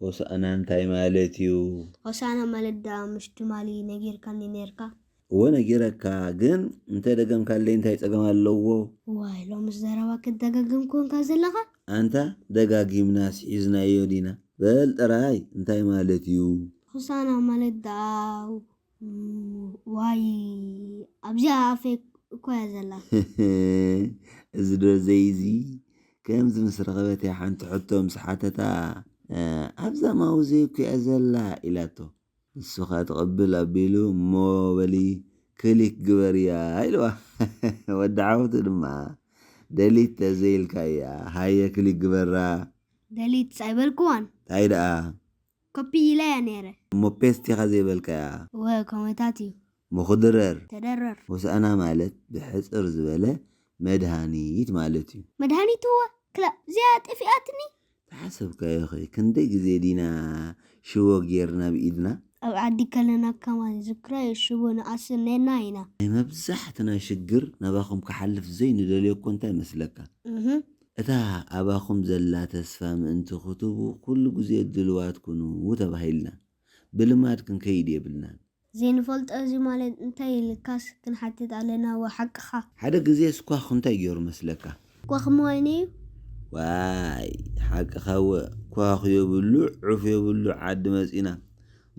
ሆሳዕና እንታይ ማለት እዩ? ሆሳዕና ማለት ዳ مش ትማሊ ነጊርካኒ ነርካ ወነጊረካ ግን እንተ ደገምካለይ እንታይ ፀገም ኣለዎ? ዋይ ሎሚ ዘረባ ክደጋግም ኮንካ ዘለኻ አንተ ደጋጊምናስ ሒዝናዮ ዲና በል ጥራይ እንታይ ማለት እዩ? ሆሳዕና ማለት ዳ ዋይ ኣብዛ ኣፈይ እኮ ያዘላ እዚ ዶ ዘይዚ ከምዚ ምስ ረኸበት ሓንቲ ሕቶ ምስ ሓተታ ኣብዛ ማውዚ እኮ ያዘላ ኢላቶ ንሱኻ ተቐብል ኣቢሉ እሞ በሊ ክሊክ ግበርያ ኢልዋ ወዲ ዓወቱ ድማ ደሊት ተዘይልካ እያ ሃየ ክሊክ ግበራ ደሊት ሳይበልክዋን እንታይ ደኣ ኮፒ ኢለያ ነይረ እሞ ፔስት ኢኻ ዘይበልካ እያ ወይ ኮሜታት እዩ ምኽድረር ተደረር ሆሳዕና ማለት ብሕፅር ዝበለ መድሃኒት ማለት እዩ መድሃኒት እወ ክላ እዚኣ ጠፊኣትኒ ተሓሰብካዮ ኸ ክንደይ ግዜ ዲና ሽቦ ጌርና ብኢድና ኣብ ዓዲ ከለና ከማን ዝክራይ ሽቦ ንኣስር ነና ኢና ናይ መብዛሕትና ሽግር ናባኹም ክሓልፍ ዘይንደልዮ እኮ እንታይ መስለካ እታ ኣባኹም ዘላ ተስፋ ምእንቲ ክትቡ ኩሉ ግዜ ድልዋት ኩኑ ተባሂልና ብልማድ ክንከይድ የብልና ዘይንፈልጦ እዚ ማለት እንታይ ልካስ ክንሓትት ኣለና ወሓቅኻ ሓደ ግዜ ስኳኽ እንታይ ገይሩ መስለካ ኳኽ መዋይነ እዩ ዋይ ሓቅኻ ኳኽ የብሉ ዑፍ የብሉ ዓዲ መፂና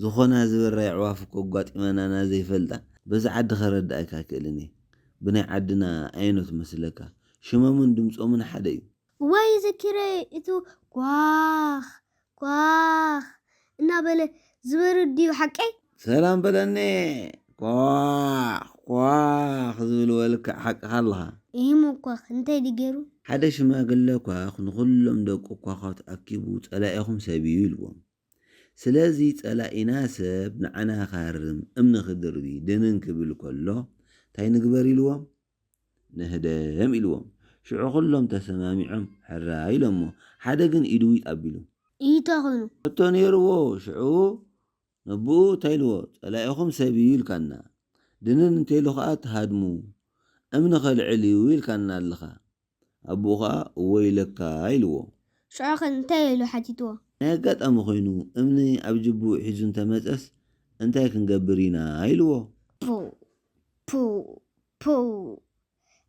ዝኾና ዝበራይ ዕዋፍ እኮ ጓጢመናና ዘይፈልጣ በዚ ዓዲ ከረዳእካ ክእልኒ ብናይ ዓድና ዓይነት መስለካ ሽመሙን ድምፆምን ሓደ እዩ ዋይ ዘኪረ እቱ ኳኽ ኳኽ እናበለ ዝበርድ ድዩ ሓቀይ ሰላም በለኒ ኳኽ ኳኽ ዝብል ወልካ ሓቅኻ ኣለኻ ይሞ ኳኽ እንታይ ድገሩ ሓደ ሽማግለ ኳኽ ንኩሎም ደቁ ኳኻት ኣኪቡ ፀላኢኹም ሰብዩ ኢልዎም ስለዚ ፀላኢና ሰብ ንዓና ካርም እምኒ ክድርቢ ድንን ክብል ከሎ እንታይ ንግበር ኢልዎም ንህደም ኢልዎም ሽዑ ኩሎም ተሰማሚዖም ሕራ ኢሎሞ ሓደ ግን ኢዱ ይጣቢሉ ይተኸኑ እቶ ነይርዎ ሽዑ ነብኡ እንታይልዎ ፀላኢኹም ሰብዩ ኢልካና ድንን እንተይሉ ከዓ ተሃድሙ እምኒ ኸልዕል እዩ ኢልካና ኣለኻ ኣቦኡ ከዓ እወ ኢለካ ኢልዎ ሽዑ ኸ እንታይ ኢሉ ሓቲትዎ ናይ ኣጋጣሚ ኮይኑ እምኒ ኣብ ጅቡኡ ሒዙ እንተመፀስ እንታይ ክንገብር ኢና ኢልዎ ፑ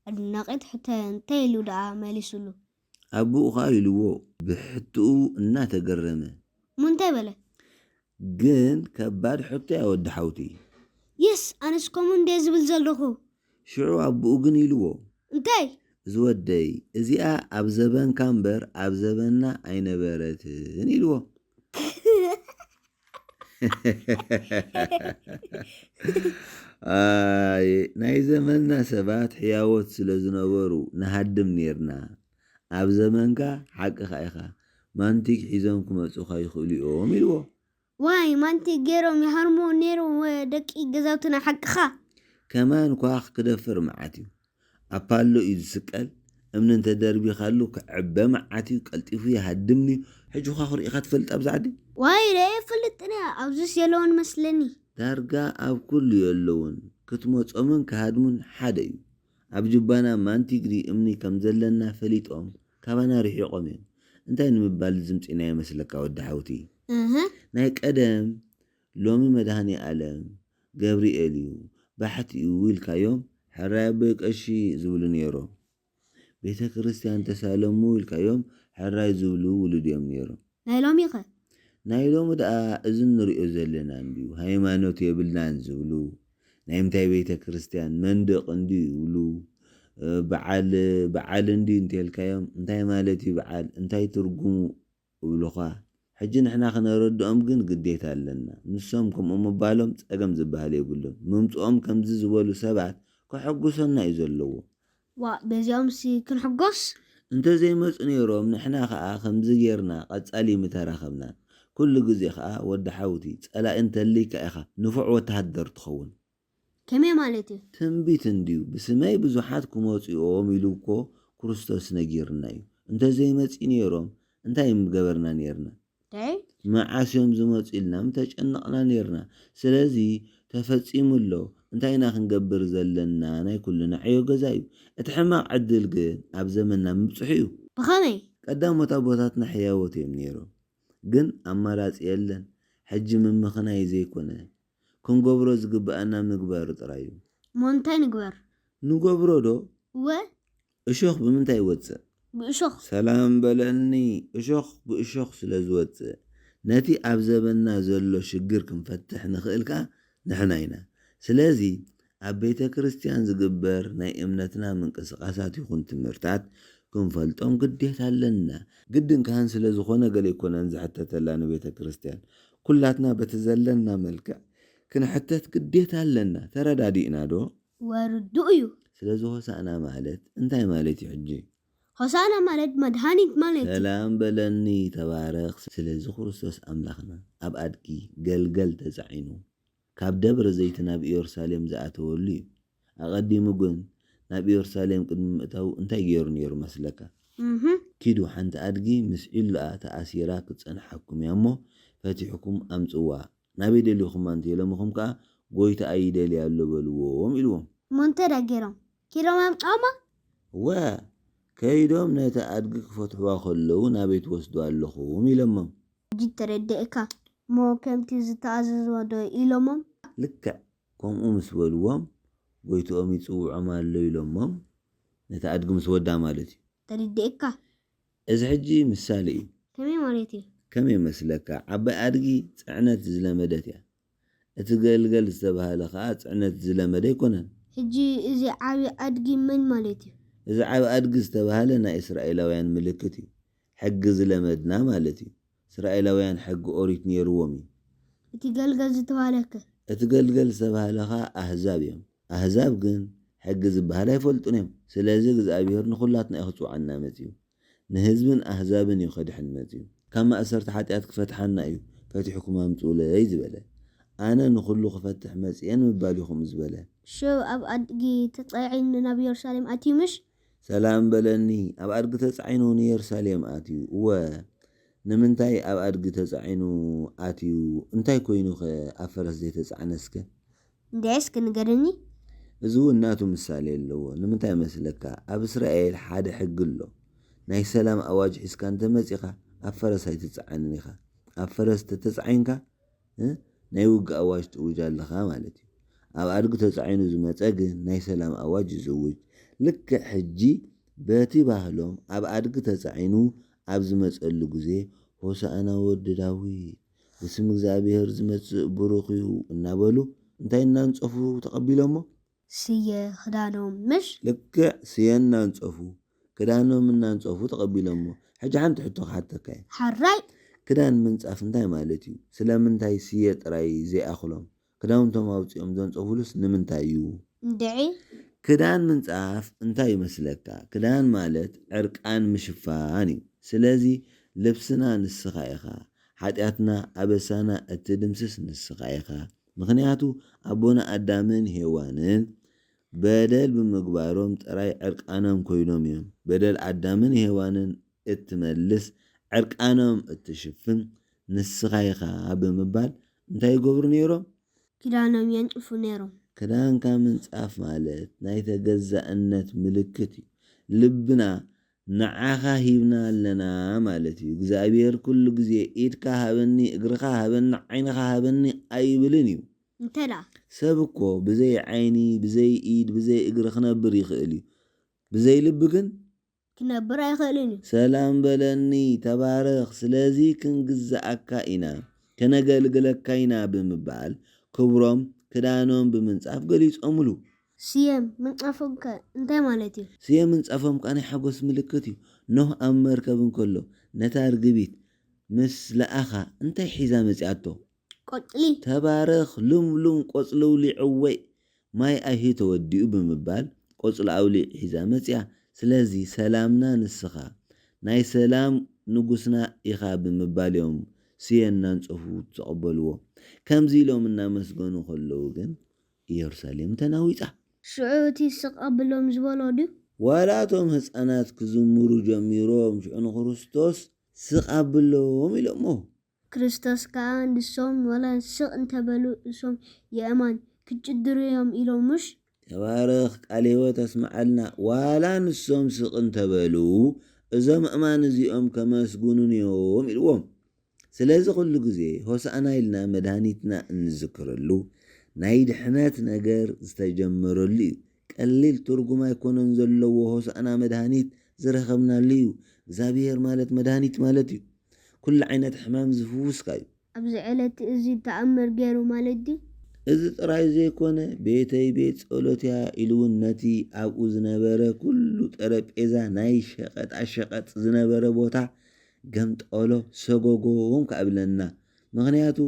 ኣድናቂት ሕተ እንታይ ኢሉ ደኣ መሊሱሉ ኣቦኡ ከዓ ኢልዎ ብሕትኡ እናተገረመ ምንታይ በለ ግን ከባድ ሕቶ ያወዲ ሓውቲ የስ ኣነስ ከምኡ እንደ ዝብል ዘለኹ ሽዑ ኣቦኡ ግን ኢልዎ እንታይ ዝወደይ እዚኣ ኣብ ዘበንካ እምበር ኣብ ዘበና ኣይነበረትን ኢልዎ ናይ ዘመንና ሰባት ሕያወት ስለ ዝነበሩ ንሃድም ነርና ኣብ ዘመንካ ሓቅኻ ኢኻ ማንቲክ ሒዞም ክመፁኻ ይኽእሉ እዮም ኢልዎ ዋይ ማንቲክ ገይሮም ይሃርሞ ነይሩ ደቂ ገዛውትና ሓቅኻ ከማን ኳኽ ክደፍር መዓት እዩ ኣፓሎ እዩ ዝስቀል እምኒ እንተደርቢኻሉ ክዕበ መዓት እዩ ቀልጢፉ ይሃድምኒ ሕጂ ኳ ክርኢኻ ትፈልጥ ኣብዛ ዓዲ ዋይ ረአ ፍልጥኒ ኣብዙስ የለውን መስለኒ ዳርጋ ኣብ ኩሉ የለውን ክትመፆምን ክሃድሙን ሓደ እዩ ኣብ ጅባና ማንቲግሪ እምኒ ከም ዘለና ፈሊጦም ካባና ርሒቆም እዮም እንታይ ንምባል ዝምፂና ይመስለካ ወዲ ሓውቲ ናይ ቀደም ሎሚ መድሃኒ ዓለም ገብርኤል እዩ ባሕቲ እዩ ኢልካዮም ሕራይ ኣቦይ ቀሺ ዝብሉ ነይሮም ቤተ ክርስቲያን ተሳለሙ ኢልካዮም ሕራይ ዝብሉ ውሉድ እዮም ነይሮም ናይ ሎሚ ኸ ናይ ሎሚ ደኣ እዚ ንሪኦ ዘለና እንድዩ ሃይማኖት የብልናን ዝብሉ ናይ ምንታይ ቤተ ክርስቲያን መንደቕ እንዲ ይብሉ በዓል እንዲ እንተልካዮም እንታይ ማለት እዩ በዓል እንታይ ትርጉሙ እብሉኻ ሕጂ ንሕና ክነረድኦም ግን ግዴታ ኣለና ንሶም ከምኡ ምባሎም ፀገም ዝበሃል የብሎም ምምፅኦም ከምዚ ዝበሉ ሰባት ከሐጉሶና እዩ ዘለዎ ዋ በዚኦም ክንሕጎስ እንተዘይመፁ ነይሮም ንሕና ከዓ ከምዚ ጌርና ቀፃሊ ምተራኸብና ኩሉ ግዜ ከዓ ወዲ ሓውቲ ፀላኢ እንተልይካ ኢኻ ንፉዕ ወተሃደር ትኸውን ከመይ ማለት እዩ ትንቢት እንድዩ ብስመይ ብዙሓት ክመፁ እዮም ኢሉ እኮ ክርስቶስ ነጊርና እዩ እንተዘይመፂ ነይሮም እንታይ ገበርና ነርና መዓስ እዮም ዝመፁ ኢልና ምተጨነቕና ነርና ስለዚ ተፈፂሙ ኣሎ እንታይና ክንገብር ዘለና ናይ ኩልና ዕዮ ገዛ እዩ እቲ ሕማቕ ዕድል ግን ኣብ ዘመንና ምብፅሑ እዩ ብኸመይ ቀዳሞት ኣቦታትና ሕያወት እዮም ነይሮም ግን ኣማራፂ የለን ሕጂ ምምኽናይ ዘይኮነ ክንገብሮ ዝግብአና ምግባር ጥራይ እዩ ሞንታይ ንገብሮ ዶ ወ እሾኽ ብምንታይ ይወፅእ ብእሾኽ ሰላም በለኒ እሾኽ ብእሾኽ ስለ ዝወፅእ ነቲ ኣብ ዘበና ዘሎ ሽግር ክንፈትሕ ንኽእል ከዓ ንሕና ኢና ስለዚ ኣብ ቤተ ክርስቲያን ዝግበር ናይ እምነትና ምንቅስቓሳት ይኹን ትምህርታት ክንፈልጦም ግዴታ ኣለና ግድን ካህን ስለ ዝኾነ ገለ ይኮነን ዝሕተተላ ንቤተ ክርስቲያን ኩላትና በቲ ዘለና መልክዕ ክንሕተት ግዴታ ኣለና ተረዳዲእና ዶ ወርዱእ እዩ ስለዚ ሆሳእና ማለት እንታይ ማለት እዩ ሕጂ ሆሳእና ማለት መድሃኒት ማለት ሰላም በለኒ ተባረኽ ስለዚ ክርስቶስ ኣምላኽና ኣብ ኣድጊ ገልገል ተጻዒኑ ካብ ደብረ ዘይት ናብ ኢየሩሳሌም ዝኣተወሉ እዩ ኣቐዲሙ ግን ናብ ኢየሩሳሌም ቅድሚ ምእታው እንታይ ገይሩ ነይሩ መስለካ ኪዱ ሓንቲ ኣድጊ ምስ ዒሉኣ ተኣሲራ ክትጸንሐኩም እያ እሞ ፈቲሕኩም ኣምጽዋ ናበይ ደልዩኹም ኣንቲ የለምኹም ከዓ ጎይታ ኣይደልያ ኣሎ በልዎም ኢልዎም ሞንተዳ ገይሮም ኪዶም ኣምጣማ ወ ከይዶም ነቲ ኣድጊ ክፈትሕዋ ከለዉ ናበይ ትወስዱ ኣለኹም ኢሎሞም ሕጂ ተረድእካ ሞ ከምቲ ዝተኣዘዝዎ ዶ ኢሎሞም ልክዕ ከምኡ ምስ በልዎም ጎይትኦም ይፅውዖም ኣሎ ኢሎሞም ነቲ ኣድጊ ምስ ወዳ ማለት እዩ ተረድእካ እዚ ሕጂ ምሳሌ እዩ ከመይ ማለት እዩ ከመይ መስለካ ዓባይ ኣድጊ ጽዕነት ዝለመደት እያ እቲ ገልገል ዝተባሃለ ከዓ ጽዕነት ዝለመደ ኣይኮነን ሕጂ እዚ ዓብዪ ኣድጊ መን ማለት እዩ እዚ ዓብዪ ኣድጊ ዝተባሃለ ናይ እስራኤላውያን ምልክት እዩ ሕጊ ዝለመድና ማለት እዩ እስራኤላውያን ሕጊ ኦሪት ነይርዎም እዩ እቲ ገልገል ዝተባሃለከ እቲ ገልገል ዝተባሃለ ከዓ ኣህዛብ እዮም ኣህዛብ ግን ሕጊ ዝበሃል ኣይፈልጡን እዮም ስለዚ እግዚኣብሔር ንኹላትና እዩ ክፅዋዓና መፅዩ ንህዝብን ኣህዛብን እዩ ከድሕን መፅዩ ካብ ማእሰርቲ ሓጢኣት ክፈትሓና እዩ ፈቲሕኩም ኣምፁለይ ዝበለ ኣነ ንኹሉ ክፈትሕ መፅአን ምባል ኢኹም ዝበለ ሸው ኣብ ኣድጊ ተጻዒኑ ናብ ኢየሩሳሌም ኣትዩ ምሽ ሰላም በለኒ ኣብ ኣድጊ ተጻዒኑ ንኢየሩሳሌም ኣትዩ ወ ንምንታይ ኣብ ኣድጊ ተጻዒኑ ኣትዩ እንታይ ኮይኑ ኸ ኣብ ፈረስ ዘይተጻዕነስከ እንዴስ ክንገርኒ እዚ እውን ናቱ ምሳሌ ኣለዎ ንምንታይ መስለካ ኣብ እስራኤል ሓደ ሕጊ ኣሎ ናይ ሰላም ኣዋጅ ሒዝካ እንተመፂኻ ኣብ ፈረስ ኣይትጽዓንን ኢኻ ኣብ ፈረስ ተተጻዒንካ ናይ ውግእ ኣዋጅ ትእውጅ ኣለኻ ማለት እዩ ኣብ ኣድጊ ተጻዒኑ ዝመፀ ግን ናይ ሰላም ኣዋጅ ይዝውጅ ልክዕ ሕጂ በቲ ባህሎም ኣብ ኣድጊ ተጻዒኑ ኣብ ዝመፀሉ ግዜ ሆሳእና ወዲ ዳዊት ብስም እግዚኣብሔር ዝመጽእ ብሩኽ እዩ እናበሉ እንታይ እናንጸፉ ተቐቢሎሞ ስየ ክዳኖም ምሽ ልክዕ ስየ እናንጸፉ ክዳኖም እናንጸፉ ተቐቢሎሞ ሕጂ ሓንቲ ሕቶ ክሓተካ እየ ሓራይ ክዳን ምንጻፍ እንታይ ማለት እዩ ስለምንታይ ስየ ጥራይ ዘይኣኽሎም ክዳውንቶም ኣውፂኦም ዘንጸፉሉስ ንምንታይ እዩ እንድዒ ክዳን ምንጻፍ እንታይ ይመስለካ ክዳን ማለት ዕርቃን ምሽፋን እዩ ስለዚ ልብስና ንስኻ ኢኻ ሓጢኣትና ኣበሳና እትድምስስ ንስኻ ኢኻ ምክንያቱ ኣቦና ኣዳምን ሄዋንን በደል ብምግባሮም ጥራይ ዕርቃኖም ኮይኖም እዮም በደል ኣዳምን ሄዋንን እትመልስ ዕርቃኖም እትሽፍን ንስኻ ኢኻ ብምባል እንታይ ይገብሩ ነይሮም ክዳኖም የንጭፉ ነይሮም ክዳንካ ምንጻፍ ማለት ናይ ተገዛእነት ምልክት እዩ ልብና ንዓኻ ሂብና ኣለና ማለት እዩ እግዚኣብሔር ኩሉ ግዜ ኢድካ ሃበኒ እግርኻ ሃበኒ ዓይንኻ ሃበኒ ኣይብልን እዩ እንተዳ ሰብ እኮ ብዘይ ዓይኒ ብዘይ ኢድ ብዘይ እግሪ ክነብር ይኽእል እዩ ብዘይ ልቢ ግን ክነብር ኣይኽእልን እዩ ሰላም በለኒ ተባረኽ ስለዚ ክንግዛእካ ኢና ከነገልግለካ ኢና ብምባል ክብሮም ክዳኖም ብምንጻፍ ገሊፆምሉ ስየም ምንጻፎም ከ እንታይ ማለት እዩ ስየ ምንጻፎም ከዓ ናይ ሓጎስ ምልክት እዩ ኖህ ኣብ መርከብ እንከሎ ነታ ርግቢት ምስ ለኣኻ እንታይ ሒዛ መፂኣቶ ቆጽሊ ተባረኽ ሉምሉም ቆጽሊ ኣውሊዕወይ ማይ ኣይሂ ተወዲኡ ብምባል ቆጽሊ ኣውሊዕ ሒዛ መፂኣ ስለዚ ሰላምና ንስኻ ናይ ሰላም ንጉስና ኢኻ ብምባል እዮም ስየ እናንጸፉ ተቐበልዎ ከምዚ ኢሎም እናመስገኑ ከለዉ ግን ኢየሩሳሌም ተናዊፃ ሽዑ እቲ ዝቀብሎም ዝበሎ ድዩ ዋላቶም ህፃናት ክዝምሩ ጀሚሮም ሽዑ ንክርስቶስ ስቃብሎም ኢሎሞ ክርስቶስ ከዓ ንሶም ወላ ስቕ እንተበሉ እሶም የእማን ክጭድሩ እዮም ኢሎም ሙሽ ተባረኽ ቃል ህይወት ኣስማዓልና ዋላ ንሶም ስቕ እንተበሉ እዞም እማን እዚኦም ከመስጉኑን እዮም ኢልዎም ስለዚ ኩሉ ግዜ ሆሳእና ኢልና መድሃኒትና እንዝክረሉ ናይ ድሕነት ነገር ዝተጀመረሉ እዩ። ቀሊል ትርጉም ኣይኮነን ዘለዎ ሆሳእና መድሃኒት ዝረኸብናሉ እዩ። እግዚኣብሔር ማለት መድሃኒት ማለት እዩ። ኩሉ ዓይነት ሕማም ዝፍውስካ እዩ። ኣብዚ ዕለት እዚ ተኣምር ገይሩ ማለት ድዩ? እዚ ጥራይ ዘይኮነ ቤተይ ቤት ጸሎትያ ኢሉ እውን ነቲ ኣብኡ ዝነበረ ኩሉ ጠረጴዛ ናይ ሸቐጣሸቐጥ ዝነበረ ቦታ ገምጠሎ ሰጎጎም ከኣብለና። ምክንያቱ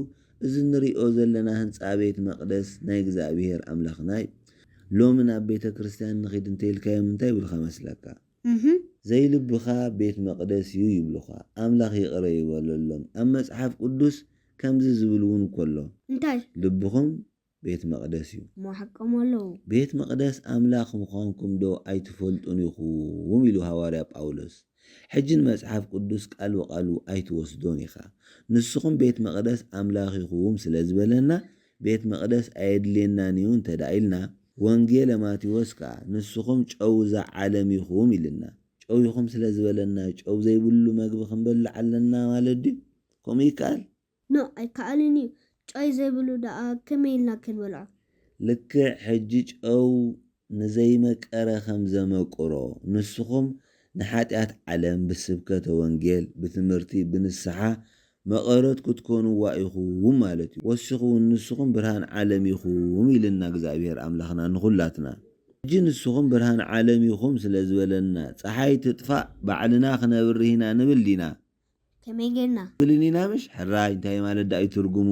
እዚ ንሪኦ ዘለና ህንፃ ቤት መቕደስ ናይ እግዚኣብሔር ኣምላኽና እዩ። ሎሚ ናብ ቤተ ክርስቲያን ንኸይድ እንተይልካዮም እንታይ ይብልካ መስለካ? ዘይልብኻ ቤት መቕደስ እዩ ይብሉኻ። ኣምላኽ ይቕረ ይበለሎም። ኣብ መፅሓፍ ቅዱስ ከምዚ ዝብል እውን ከሎ እንታይ ልብኹም ቤት መቕደስ እዩ። መሓቀም ኣለዉ። ቤት መቕደስ ኣምላኽ ምዃንኩም ዶ ኣይትፈልጡን ኢኹም ኢሉ ሃዋርያ ጳውሎስ። ሕጅን መፅሓፍ ቅዱስ ቃል ብቃሉ ኣይትወስዶን ኢኻ። ንስኹም ቤት መቕደስ ኣምላኽ ኢኹም ስለ ዝበለና ቤት መቕደስ ኣየድልየናን እዩ እንተዳ ኢልና ወንጌል ማቴዎስ ከዓ ንስኹም ጨው ዓለም ኢኹም ኢልና። ጨው ኢኹም ስለ ዝበለና ጨው ዘይብሉ መግቢ ክንበልዕ ኣለና ማለት ድዩ? ከምኡ ይከኣል? ኖ ኣይከኣልን እዩ። ጨው ዘይብሉ ደኣ ከመይ ኢልና ክንበልዖ? ልክዕ ሕጂ ጨው ንዘይመቀረ ከም ዘመቁሮ ንስኹም ንሓጢኣት ዓለም ብስብከተ ወንጌል ብትምህርቲ ብንስሓ መቐረት ክትኮኑዋ ኢኹም ማለት እዩ። ወሲኹ ንስኹም ብርሃን ዓለም ኢኹም ኢልና እግዚኣብሔር ኣምላኽና ንኹላትና። ሕጂ ንስኹም ብርሃን ዓለም ኢኹም ስለ ዝበለና ፀሓይ ትጥፋእ ባዕልና ክነብር ኢና ንብል ዲና? ከመይ ጌርና ብልን ኢና? ምሽ ሕራይ እንታይ ማለት ዳ ትርጉሙ?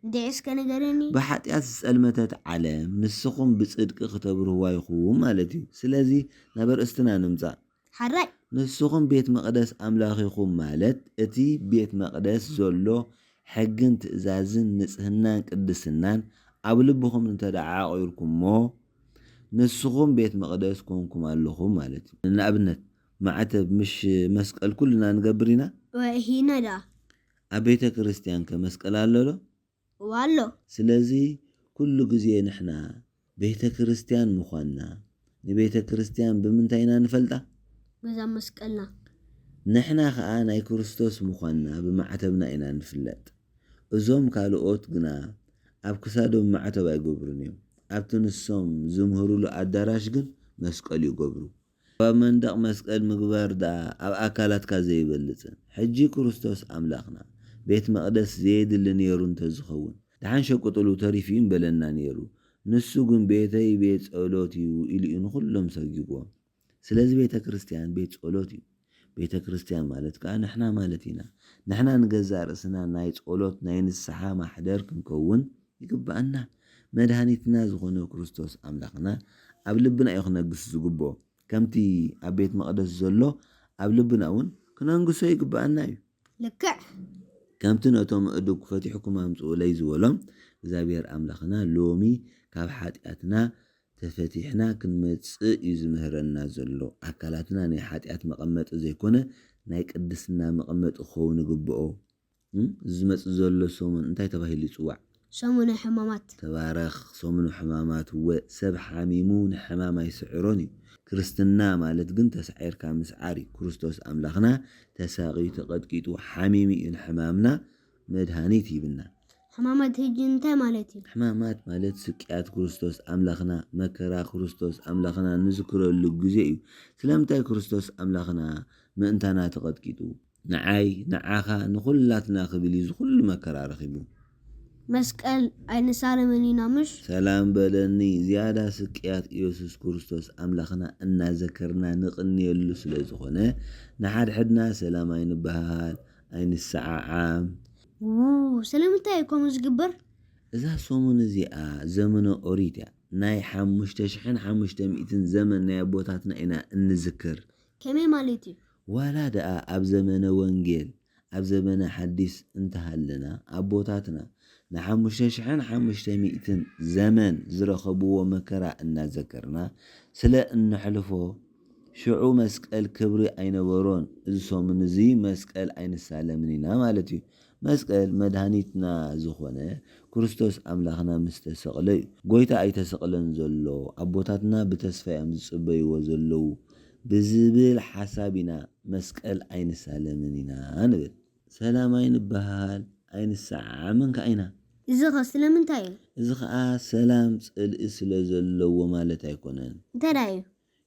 እንድዕስከ ነገረኒ ብሓጢኣት ዝጸልመተት ዓለም ንስኹም ብጽድቂ ክተብርህዋ ኢኹም ማለት እዩ። ስለዚ ናብ ርእስትና ንምጻእ ሓራይ ንስኹም ቤት መቕደስ ኣምላኽ ኢኹም ማለት እቲ ቤት መቕደስ ዘሎ ሕግን ትእዛዝን ንጽህናን ቅድስናን ኣብ ልብኹም እንተደዓቂርኩም ሞ ንስኹም ቤት መቕደስ ኮንኩም ኣለኹም ማለት እዩ። ንኣብነት ማዕተብ ምሽ መስቀል ኩልና ንገብር ኢና? ወሂና ዳ ኣብ ቤተ ክርስቲያን ከመስቀል ኣሎሎ ዋሎ። ስለዚ ኩሉ ግዜ ንሕና ቤተ ክርስቲያን ምዃንና ንቤተ ክርስቲያን ብምንታይ ኢና ንፈልጣ? በዛ መስቀልና። ንሕና ከዓ ናይ ክርስቶስ ምዃንና ብማዕተብና ኢና ንፍለጥ። እዞም ካልኦት ግና ኣብ ክሳዶም ማዕተብ ኣይገብሩን እዮም። ኣብቲ ንሶም ዝምህሩሉ ኣዳራሽ ግን መስቀል ይገብሩ። ኣብ መንደቕ መስቀል ምግባር ዳ ኣብ ኣካላትካ ዘይበልፅን። ሕጂ ክርስቶስ ኣምላኽና ቤት መቕደስ ዘየድሊ ነይሩ እንተዝኸውን ድሓን ሸቁጥሉ ተሪፍ እዩ በለና ነይሩ። ንሱ ግን ቤተይ ቤት ጸሎት እዩ ኢሉ እዩ ንኹሎም ሰጊቦም። ስለዚ ቤተ ክርስቲያን ቤት ጸሎት እዩ። ቤተ ክርስቲያን ማለት ከዓ ንሕና ማለት ኢና። ንሕና ንገዛእ ርእስና ናይ ጸሎት ናይ ንስሓ ማሕደር ክንከውን ይግባአና። መድሃኒትና ዝኾነ ክርስቶስ ኣምላኽና ኣብ ልብና እዩ ክነግስ ዝግብኦ። ከምቲ ኣብ ቤት መቕደስ ዘሎ ኣብ ልብና እውን ክነንግሶ ይግባአና እዩ። ልክዕ ከምቲ ነቶም እዱግ ፈቲሕኩም ኣምጽኡ ለይ ዝበሎም እግዚኣብሔር ኣምላኽና ሎሚ ካብ ሓጢኣትና ተፈቲሕና ክንመጽእ እዩ ዝምህረና ዘሎ። ኣካላትና ናይ ሓጢኣት መቐመጢ ዘይኮነ ናይ ቅድስና መቐመጢ ክኸውን ይግብኦ። ዝመጽእ ዘሎ ሰሙን እንታይ ተባሂሉ ይጽዋዕ? ሰሙነ ሕማማት። ተባረኽ። ሰሙነ ሕማማት ሰብ ሓሚሙ ንሕማም ኣይስዕሮን እዩ። ክርስትና ማለት ግን ተሳዒርካ ምስዓር እዩ። ክርስቶስ ኣምላኽና ተሳቒዩ ተቐጥቂጡ ሓሚሙ እዩ ንሕማምና መድሃኒት ይብና። ሕማማት ሕጂ እንታይ ማለት እዩ? ሕማማት ማለት ስቅያት ክርስቶስ ኣምላኽና መከራ ክርስቶስ ኣምላኽና ንዝክረሉ ግዜ እዩ። ስለምንታይ ክርስቶስ ኣምላኽና ምእንታና ተቐጥቂጡ ንዓይ ንዓኻ ንኹላትና ክብል እዩ ዝኩሉ መከራ ረኺቡ? መስቀል ኣይንሳለመን ኢና ምሽ ሰላም በለኒ። ዝያዳ ስቅያት ኢየሱስ ክርስቶስ ኣምላኽና እናዘከርና ንቕንየሉ ስለ ዝኾነ ንሓድሕድና ሰላም ኣይንበሃል ኣይንሰዓዓም። ስለምንታይ ከምኡ ዝግበር? እዛ ሰሙን እዚኣ ዘመነ ኦሪት እያ። ናይ 5500 ዘመን ናይ ኣቦታትና ኢና እንዝክር። ከመይ ማለት እዩ? ዋላ ደኣ ኣብ ዘመነ ወንጌል ኣብ ዘመነ ሓዲስ እንተሃለና ኣቦታትና ን5500 ዘመን ዝረኸብዎ መከራ እናዘከርና ስለ እንሕልፎ ሽዑ መስቀል ክብሪ ኣይነበሮን። እዚ ሰሙን እዚ መስቀል ኣይንሳለምን ኢና ማለት እዩ። መስቀል መድሃኒትና ዝኾነ ክርስቶስ ኣምላኽና ምስ ተሰቕለ እዩ። ጎይታ ኣይተሰቕለን ዘሎ ኣቦታትና ብተስፋ እዮም ዝጽበይዎ ዘለዉ ብዝብል ሓሳብ ኢና መስቀል ኣይንሳለምን ኢና ንብል። سلام أين بهال أين الساعة من كأينا إذا خسر من تايو إذا سلام الإسلام وما لا تيكونن ترايو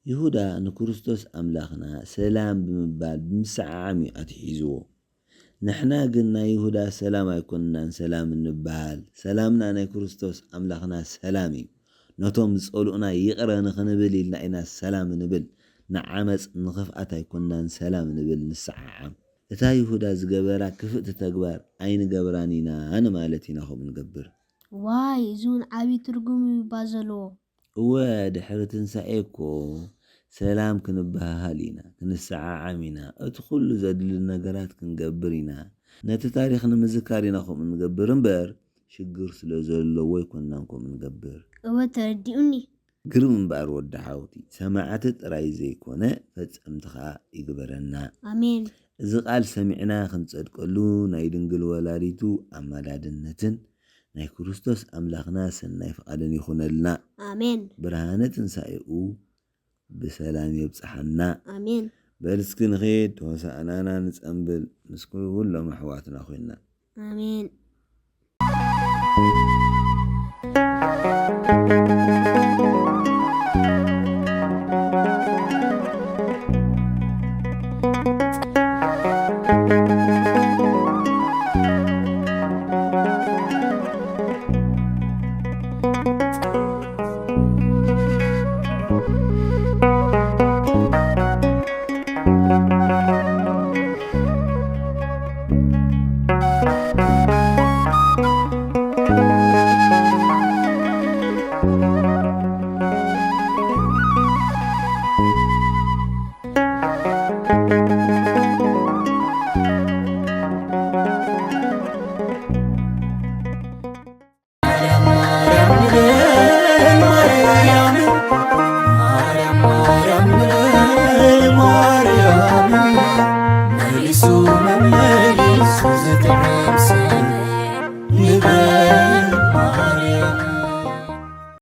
يهودا نكريستوس أملاخنا سلام بمبال بمسعامي أتحيزوه نحنا قلنا يهودا سلام يكونن سلام النبال سلامنا أنا كريستوس أملاخنا سلامي نتوم سألونا يقرأ نخنبل إلنا إنا السلام نبل نعمس نخفأت يكونن سلام نبل نسعام إتا يهودا زقبرا كفت تقبر أين قبرانينا أنا مالتينا خو بنقبر واي زون عبي ترقمي بازلو واد حرتن سعيكو سلام كنبها لينا كنسعى عامنا ادخل زاد للنقرات كنقبرينا نت تاريخنا مذكارينا خو منقبر مبر شقر سلازلو ويكون نانكو منقبر وتردئني قرم بار ود حاوتي سماعت رايزي كونه فتمتخا يقبرنا آمين إذا قال سمعنا خنصدقلو ناي دنگل ولاديتو أمالادنتن ناي كريستوس أملاخنا سناي فقدن يخونلنا آمين برهانة سائقو بسلام يبصحنا آمين بلسكن خيت وسأنانا نتأمبل نسكو ولا محواتنا أخوينا آمين